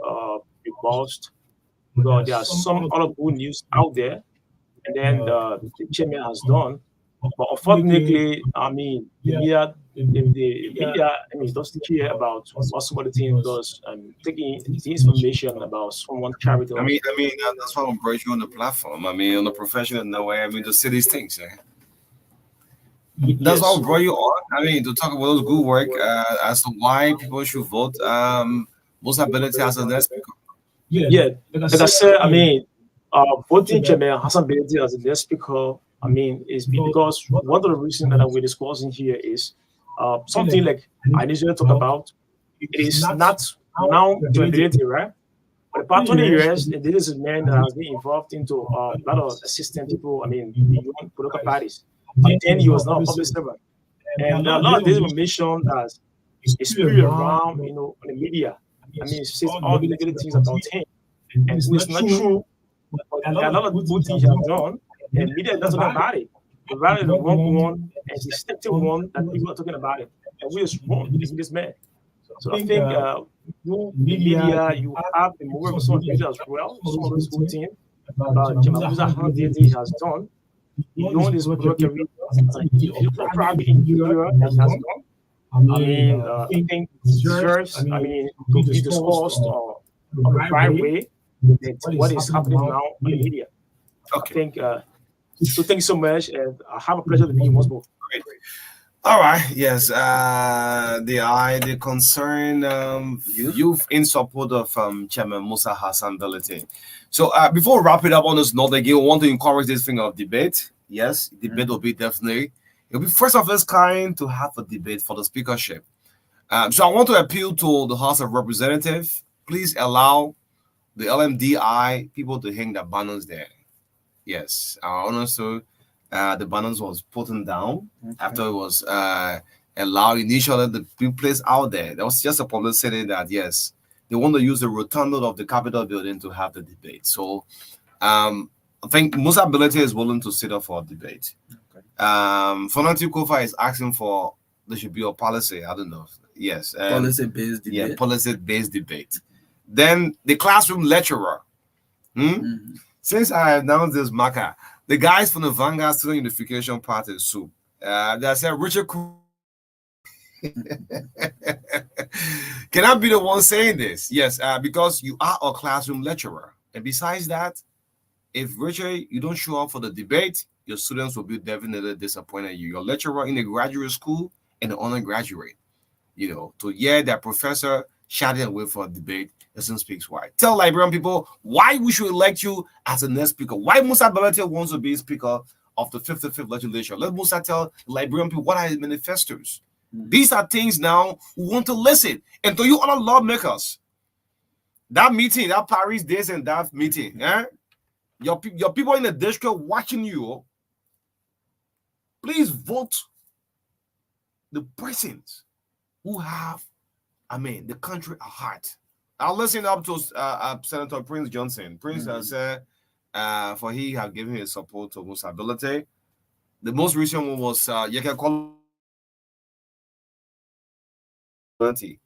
repulsed, because there are some other good news out there, and then the chairman has done. But unfortunately, I mean, the media, doesn't care about what somebody things does and taking the information about someone charity. I mean, that's why I'm brought you on the platform. I mean, on the professional in the way, I mean, to see these things. That's why I brought you on. I mean, to talk about those good work as to why people should vote. Most ability as a next speaker. Yeah, like I said, I mean, voting Chairman Hassan Benedict as the next speaker, I mean, is because one of the reasons that we're discussing here is something like I initially talk about. It is not now to ability, right? But about 20 years, this is a man that has been involved into a lot of assistant people, I mean, beyond political parties. And then he was now a public servant. And a lot of this information has spread around, on the media. I mean, it says all the negative things about him. And so it's not true. But a lot of good things he has done, and media doesn't talk about it. Rather the wrong one and the distinctive one that people are talking about it. And we just wrong in this man. So I think you, the media, you have the more some media as well, some of this good thing about Jamabuza how he has done. Beyond his work career, probably in Europe that he has done. I mean, I think deserves, I mean, to be discussed on the right way what is happening now in the media. Okay. I think, so thank you so much, and I have a pleasure to be here once more. Great. All right. Yes. The concern youth in support of Chairman Musa Hassan Belete. So before we wrap it up on this note, again, we want to encourage this thing of debate. Yes, debate will be definitely. It'll be first of its kind to have a debate for the speakership. So I want to appeal to the House of Representatives. Please allow the LMDI people to hang their banners there. Yes, honestly, the banners was put down after it was allowed initially to be placed out there. There was just a publicity that yes, they want to use the rotunda of the Capitol building to have the debate. So I think Musa Belete is willing to sit up for a debate. Fonati Kofa is asking for there should be a policy. I don't know. Yes, policy-based debate. Yeah, policy-based debate. Then the classroom lecturer. Since I announced this marker, the guys from the Vanguard Student Unification Party, so they said Richard. Can I be the one saying this? Yes, because you are a classroom lecturer, and besides that, if Richard, you don't show up for the debate, your students will be definitely disappointed in you. You're a lecturer in a graduate school and an undergraduate, to hear that professor shouting away for a debate doesn't speak why. Tell Liberian people why we should elect you as the next speaker. Why Musa Belete wants to be speaker of the 55th legislature. Let Musa tell Liberian people what are his manifestos. These are things now we want to listen. And to you other lawmakers, that meeting, that Paris this and that meeting, your people in the district watching you, please vote the persons who have, the country at heart. I'll listen up to Senator Prince Johnson. Prince has said, for he have given his support to stability. The most recent one was you can call it.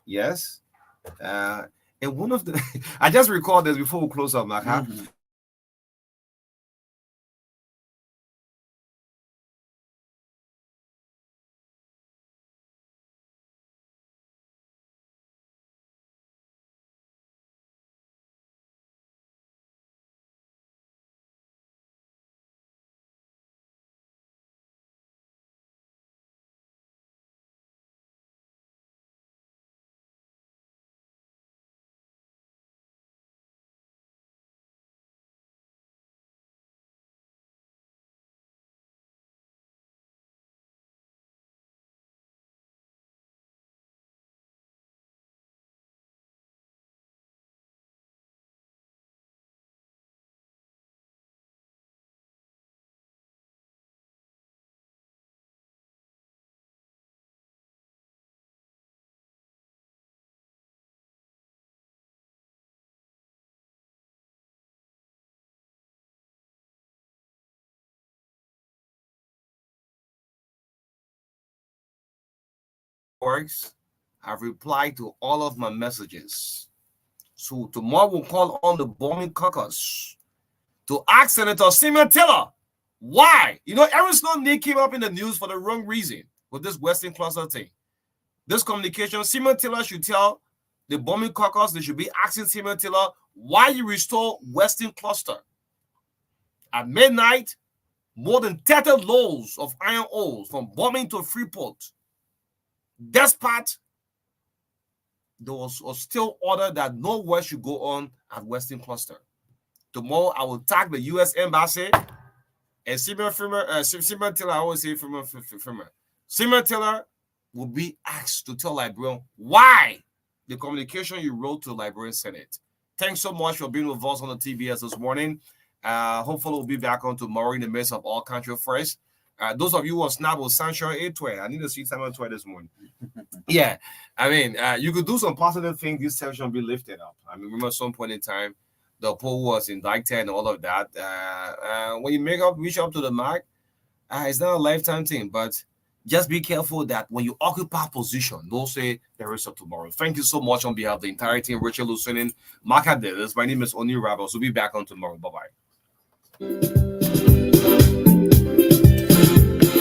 Yes. And one of the I just recalled this before we close up, Marka. Works. I've replied to all of my messages. So tomorrow we'll call on the bombing caucus to ask Senator Simon Taylor why. Aaron Snowden came up in the news for the wrong reason with this Western cluster thing. This communication, Simon Taylor should tell the bombing caucus they should be asking Simon Taylor why you restore Western cluster. At midnight, more than 30 loads of iron ore from bombing to Freeport. Despite there was still order that no work should go on at Western Cluster. Tomorrow, I will tag the U.S. Embassy and Simon Taylor. I always say Simon Taylor will be asked to tell Liberian why the communication you wrote to the Liberian Senate. Thanks so much for being with us on the TBS this morning. Hopefully, we'll be back on tomorrow in the midst of all country first. Those of you who are snap will sanction 812. I need to see Simon 12 this morning. Yeah, you could do some positive things. This section will be lifted up. Remember at some point in time, the poll was indicted and all of that. When you reach up to the mark, it's not a lifetime thing, but just be careful that when you occupy position, don't say there is a tomorrow. Thank you so much on behalf of the entire team. Roerts and Marka Davis. My name is Oni Rabos. We'll be back on tomorrow. Bye-bye.